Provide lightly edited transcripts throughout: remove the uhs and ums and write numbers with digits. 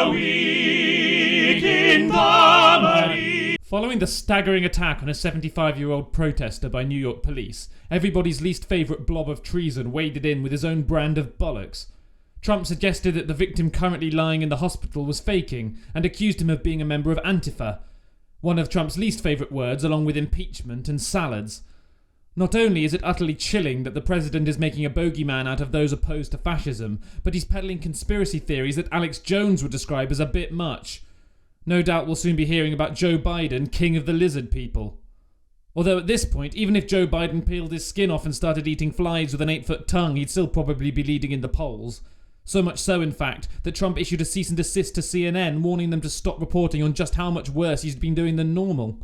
A week in Dummary. Following the staggering attack on a 75-year-old protester by New York police, everybody's least favourite blob of treason waded in with his own brand of bollocks. Trump suggested that the victim currently lying in the hospital was faking and accused him of being a member of Antifa, one of Trump's least favourite words along with impeachment and salads. Not only is it utterly chilling that the president is making a bogeyman out of those opposed to fascism, but he's peddling conspiracy theories that Alex Jones would describe as a bit much. No doubt we'll soon be hearing about Joe Biden, king of the lizard people. Although at this point, even if Joe Biden peeled his skin off and started eating flies with an 8-foot tongue, he'd still probably be leading in the polls. So much so, in fact, that Trump issued a cease and desist to CNN, warning them to stop reporting on just how much worse he's been doing than normal.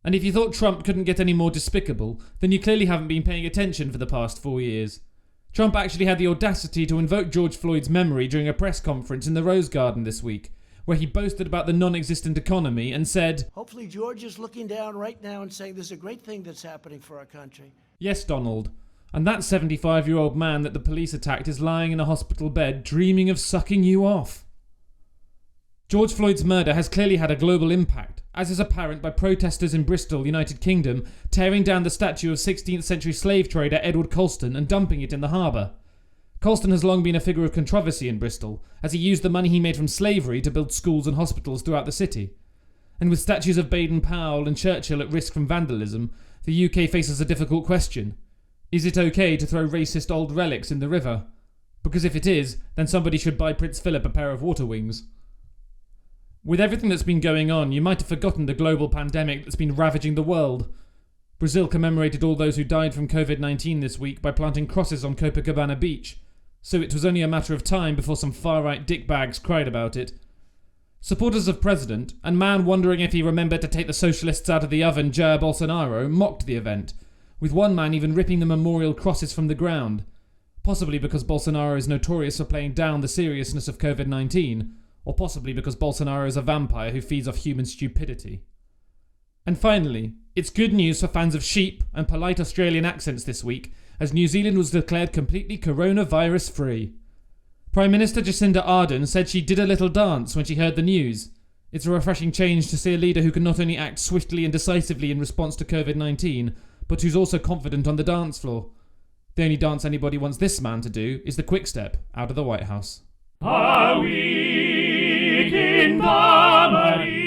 And if you thought Trump couldn't get any more despicable, then you clearly haven't been paying attention for the past 4 years. Trump actually had the audacity to invoke George Floyd's memory during a press conference in the Rose Garden this week, where he boasted about the non-existent economy and said, "Hopefully George is looking down right now and saying this is a great thing that's happening for our country." Yes, Donald. And that 75-year-old man that the police attacked is lying in a hospital bed dreaming of sucking you off. George Floyd's murder has clearly had a global impact, as is apparent by protesters in Bristol, United Kingdom, tearing down the statue of 16th century slave trader Edward Colston and dumping it in the harbour. Colston has long been a figure of controversy in Bristol, as he used the money he made from slavery to build schools and hospitals throughout the city. And with statues of Baden-Powell and Churchill at risk from vandalism, the UK faces a difficult question. Is it okay to throw racist old relics in the river? Because if it is, then somebody should buy Prince Philip a pair of water wings. With everything that's been going on, you might have forgotten the global pandemic that's been ravaging the world. Brazil commemorated all those who died from COVID-19 this week by planting crosses on Copacabana Beach, so it was only a matter of time before some far-right dickbags cried about it. Supporters of President, and man wondering if he remembered to take the socialists out of the oven, Jair Bolsonaro, mocked the event, with one man even ripping the memorial crosses from the ground, possibly because Bolsonaro is notorious for playing down the seriousness of COVID-19, or possibly because Bolsonaro is a vampire who feeds off human stupidity. And finally, it's good news for fans of sheep and polite Australian accents this week, as New Zealand was declared completely coronavirus-free. Prime Minister Jacinda Arden said she did a little dance when she heard the news. It's a refreshing change to see a leader who can not only act swiftly and decisively in response to COVID-19, but who's also confident on the dance floor. The only dance anybody wants this man to do is the quick step out of the White House. A week in Dummary.